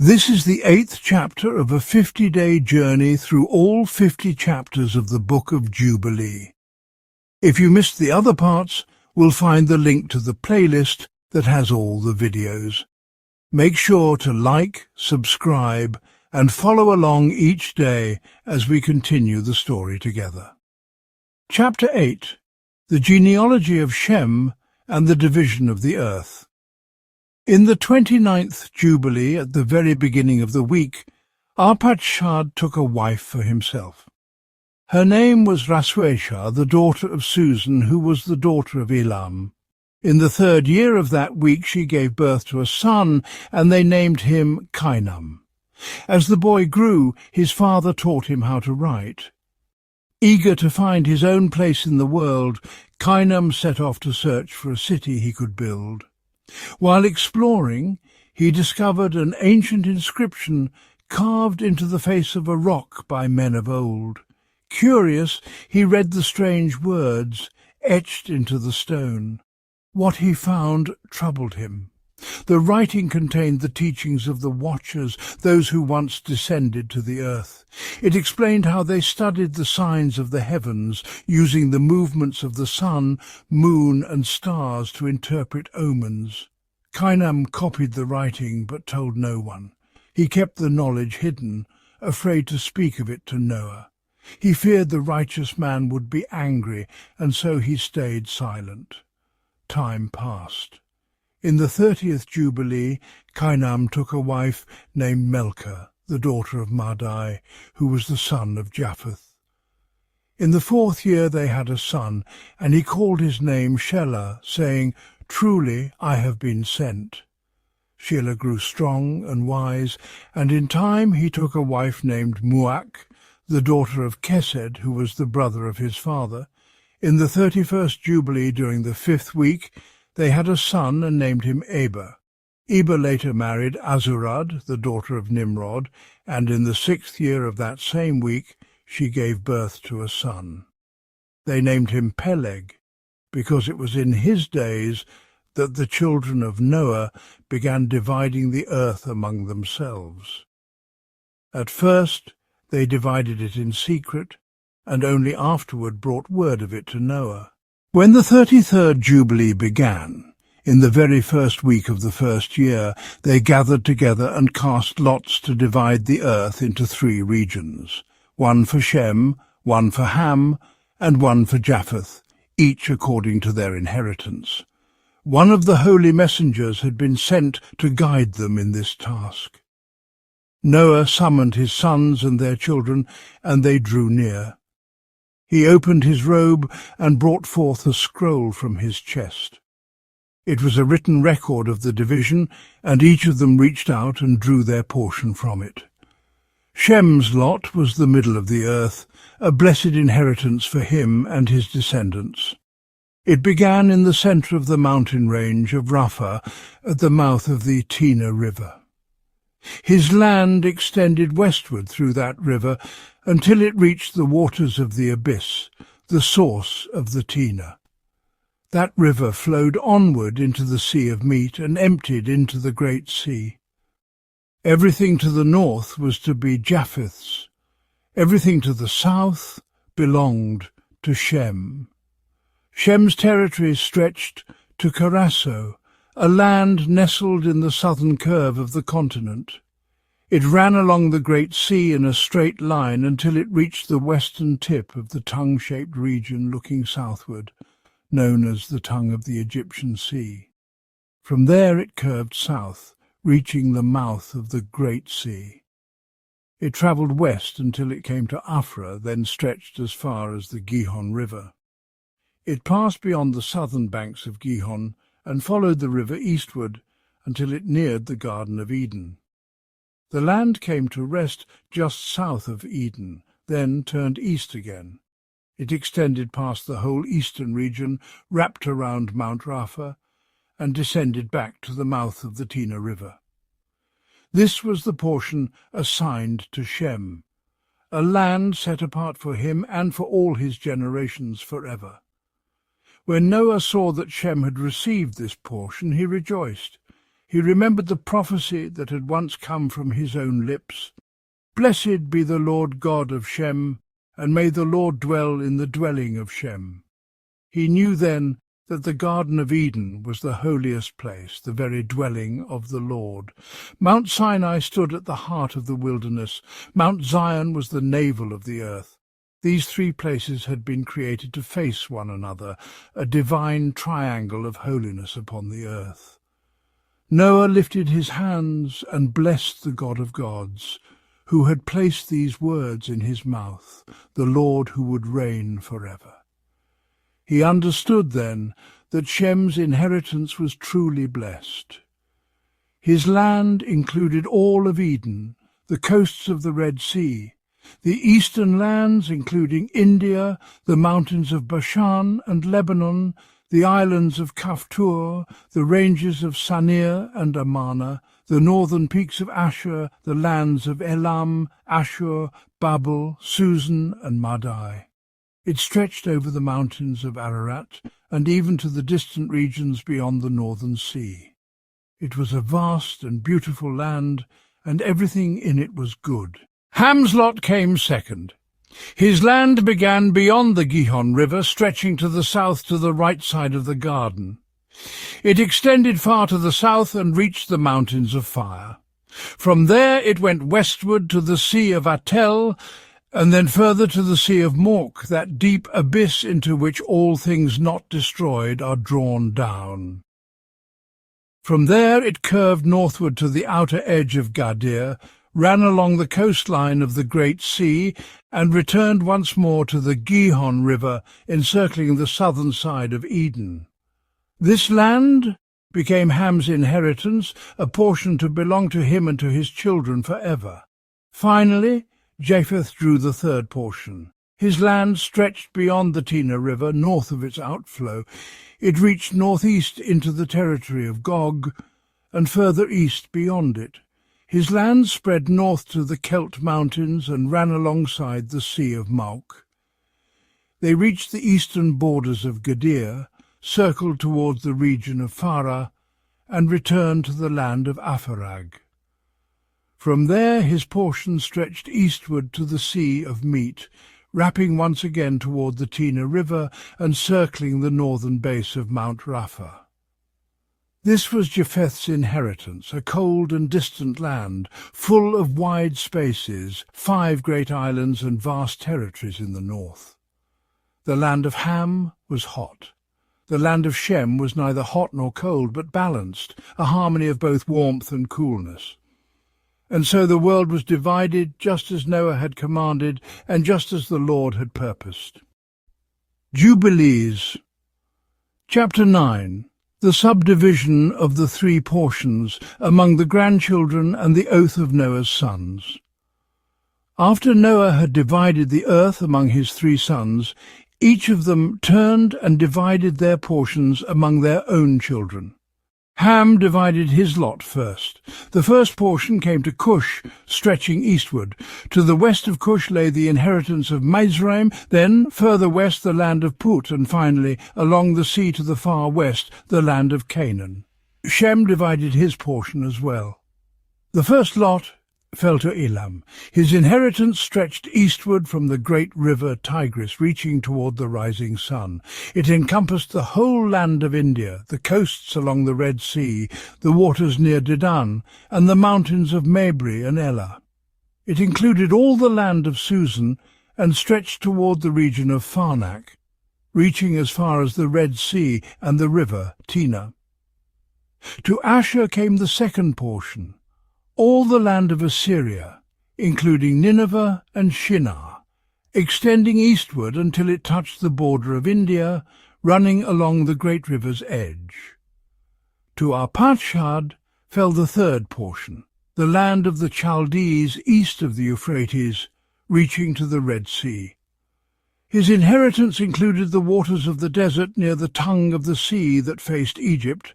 This is the 8th chapter of a 50-day journey through all 50 chapters of the Book of Jubilee. If you missed the other parts, we'll find the link to the playlist that has all the videos. Make sure to like, subscribe, and follow along each day as we continue the story together. Chapter 8. The genealogy of Shem and the division of the earth. In the 29th Jubilee, at the very beginning of the week, Arpachshad took a wife for himself. Her name was Rasueshah, the daughter of Susan, who was the daughter of Elam. In the 3rd year of that week she gave birth to a son, and they named him Kainam. As the boy grew, his father taught him how to write. Eager to find his own place in the world, Kainam set off to search for a city he could build. While exploring, he discovered an ancient inscription carved into the face of a rock by men of old. Curious, he read the strange words etched into the stone. What he found troubled him. The writing contained the teachings of the Watchers, those who once descended to the earth. It explained how they studied the signs of the heavens, using the movements of the sun, moon, and stars to interpret omens. Kainam copied the writing but told no one. He kept the knowledge hidden, afraid to speak of it to Noah. He feared the righteous man would be angry, and so he stayed silent. Time passed. In the 30th Jubilee, Kainam took a wife named Melka, the daughter of Madai, who was the son of Japheth. In the 4th year they had a son, and he called his name Shelah, saying, "Truly I have been sent." Shelah grew strong and wise, and in time he took a wife named Muak, the daughter of Kesed, who was the brother of his father. In the 31st Jubilee, during the 5th week, they had a son and named him Eber. Eber later married Azurad, the daughter of Nimrod, and in the 6th year of that same week she gave birth to a son. They named him Peleg, because it was in his days that the children of Noah began dividing the earth among themselves. At first they divided it in secret, and only afterward brought word of it to Noah. When the 33rd Jubilee began, in the very first week of the 1st year, they gathered together and cast lots to divide the earth into 3 regions, one for Shem, one for Ham, and one for Japheth, each according to their inheritance. One of the holy messengers had been sent to guide them in this task. Noah summoned his sons and their children, and they drew near. He opened his robe and brought forth a scroll from his chest. It was a written record of the division, and each of them reached out and drew their portion from it. Shem's lot was the middle of the earth, a blessed inheritance for him and his descendants. It began in the centre of the mountain range of Rapha, at the mouth of the Tina River. His land extended westward through that river until it reached the waters of the abyss, the source of the Tina. That river flowed onward into the Sea of Meat and emptied into the Great Sea. Everything to the north was to be Japheth's. Everything to the south belonged to Shem. Shem's territory stretched to Carasso, a land nestled in the southern curve of the continent. It ran along the Great Sea in a straight line until it reached the western tip of the tongue-shaped region looking southward, known as the tongue of the Egyptian Sea. From there it curved south, reaching the mouth of the Great Sea. It travelled west until it came to Afra, then stretched as far as the Gihon River. It passed beyond the southern banks of Gihon and followed the river eastward until it neared the Garden of Eden. The land came to rest just south of Eden, then turned east again. It extended past the whole eastern region, wrapped around Mount Rapha, and descended back to the mouth of the Tina River. This was the portion assigned to Shem, a land set apart for him and for all his generations forever. When Noah saw that Shem had received this portion, he rejoiced. He remembered the prophecy that had once come from his own lips. "Blessed be the Lord God of Shem, and may the Lord dwell in the dwelling of Shem." He knew then that the Garden of Eden was the holiest place, the very dwelling of the Lord. Mount Sinai stood at the heart of the wilderness. Mount Zion was the navel of the earth. These three places had been created to face one another, a divine triangle of holiness upon the earth. Noah lifted his hands and blessed the God of gods, who had placed these words in his mouth, the Lord who would reign forever. He understood then that Shem's inheritance was truly blessed. His land included all of Eden, the coasts of the Red Sea, the eastern lands including India, the mountains of Bashan and Lebanon, the islands of Kaftur, the ranges of Sanir and Amarna, the northern peaks of Ashur, the lands of Elam, Ashur, Babel, Susan and Madai. It stretched over the mountains of Ararat and even to the distant regions beyond the northern sea. It was a vast and beautiful land, and everything in it was good. Ham's lot came second. His land began beyond the Gihon River, stretching to the south to the right side of the garden. It extended far to the south and reached the mountains of fire. From there it went westward to the Sea of Attel, and then further to the Sea of Mork, that deep abyss into which all things not destroyed are drawn down. From there it curved northward to the outer edge of Gadir, ran along the coastline of the Great Sea, and returned once more to the Gihon River, encircling the southern side of Eden. This land became Ham's inheritance, a portion to belong to him and to his children forever. Finally, Japheth drew the third portion. His land stretched beyond the Tina River, north of its outflow. It reached northeast into the territory of Gog, and further east beyond it. His land spread north to the Kelt Mountains and ran alongside the Sea of Malk. They reached the eastern borders of Gadir, circled towards the region of Farah, and returned to the land of Apharag. From there his portion stretched eastward to the Sea of Meat, wrapping once again toward the Tina River and circling the northern base of Mount Rapha. This was Japheth's inheritance, a cold and distant land, full of wide spaces, 5 great islands and vast territories in the north. The land of Ham was hot. The land of Shem was neither hot nor cold, but balanced, a harmony of both warmth and coolness. And so the world was divided just as Noah had commanded and just as the Lord had purposed. Jubilees. Chapter 9. The subdivision of the 3 portions among the grandchildren and the oath of Noah's sons. After Noah had divided the earth among his 3 sons, each of them turned and divided their portions among their own children. Ham divided his lot first. The first portion came to Cush, stretching eastward. To the west of Cush lay the inheritance of Mizraim, then further west the land of Put, and finally, along the sea to the far west, the land of Canaan. Shem divided his portion as well. The first lot fell to Elam. His inheritance stretched eastward from the great river Tigris, reaching toward the rising sun. It encompassed the whole land of India, the coasts along the Red Sea, the waters near Dedan, and the mountains of Mabri and Elah. It included all the land of Susan and stretched toward the region of Farnak, reaching as far as the Red Sea and the river Tina. To Asher came the second portion, all the land of Assyria, including Nineveh and Shinar, extending eastward until it touched the border of India, running along the great river's edge. To Arpachshad fell the third portion, the land of the Chaldees east of the Euphrates, reaching to the Red Sea. His inheritance included the waters of the desert near the tongue of the sea that faced Egypt,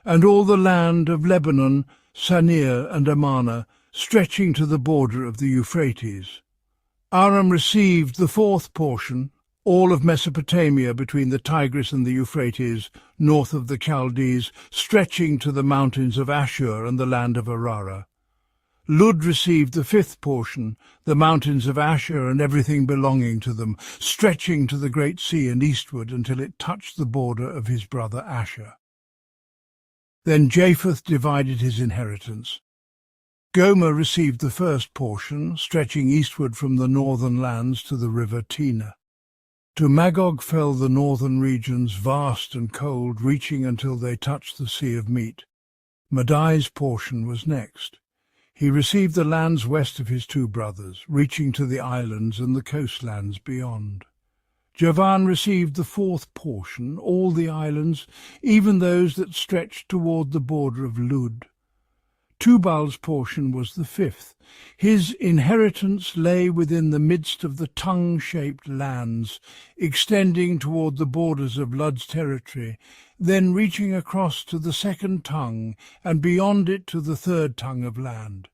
and all the land of Lebanon, Sanir and Amarna, stretching to the border of the Euphrates. Aram received the fourth portion, all of Mesopotamia between the Tigris and the Euphrates, north of the Chaldees, stretching to the mountains of Ashur and the land of Arara. Lud received the fifth portion, the mountains of Ashur and everything belonging to them, stretching to the great sea and eastward until it touched the border of his brother Ashur. Then Japheth divided his inheritance. Gomer received the first portion, stretching eastward from the northern lands to the river Tina. To Magog fell the northern regions, vast and cold, reaching until they touched the Sea of Meat. Maddai's portion was next. He received the lands west of his two brothers, reaching to the islands and the coastlands beyond. Javan received the fourth portion, all the islands, even those that stretched toward the border of Lud. Tubal's portion was the fifth. His inheritance lay within the midst of the tongue-shaped lands, extending toward the borders of Lud's territory, then reaching across to the second tongue and beyond it to the third tongue of land.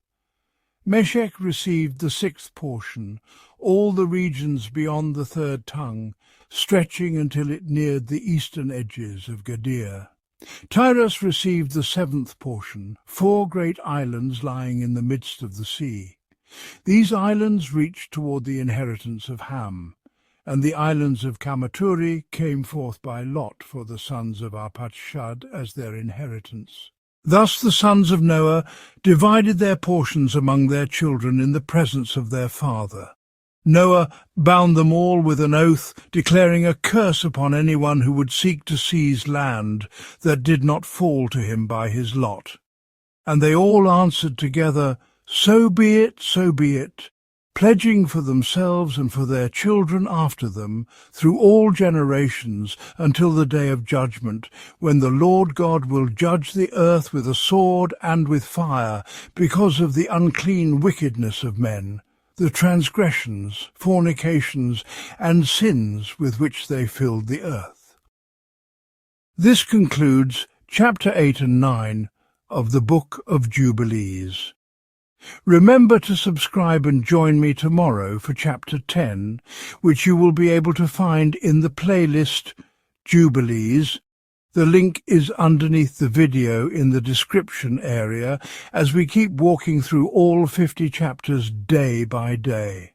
Meshech received the sixth portion, all the regions beyond the third tongue, stretching until it neared the eastern edges of Gadir. Tyrus received the seventh portion, 4 great islands lying in the midst of the sea. These islands reached toward the inheritance of Ham, and the islands of Kamaturi came forth by lot for the sons of Arpachshad as their inheritance. Thus the sons of Noah divided their portions among their children in the presence of their father. Noah bound them all with an oath, declaring a curse upon anyone who would seek to seize land that did not fall to him by his lot. And they all answered together, "So be it, so be it," pledging for themselves and for their children after them through all generations until the day of judgment, when the Lord God will judge the earth with a sword and with fire, because of the unclean wickedness of men, the transgressions, fornications, and sins with which they filled the earth. This concludes chapter 8 and 9 of the Book of Jubilees. Remember to subscribe and join me tomorrow for chapter 10, which you will be able to find in the playlist Jubilees. The link is underneath the video in the description area as we keep walking through all 50 chapters day by day.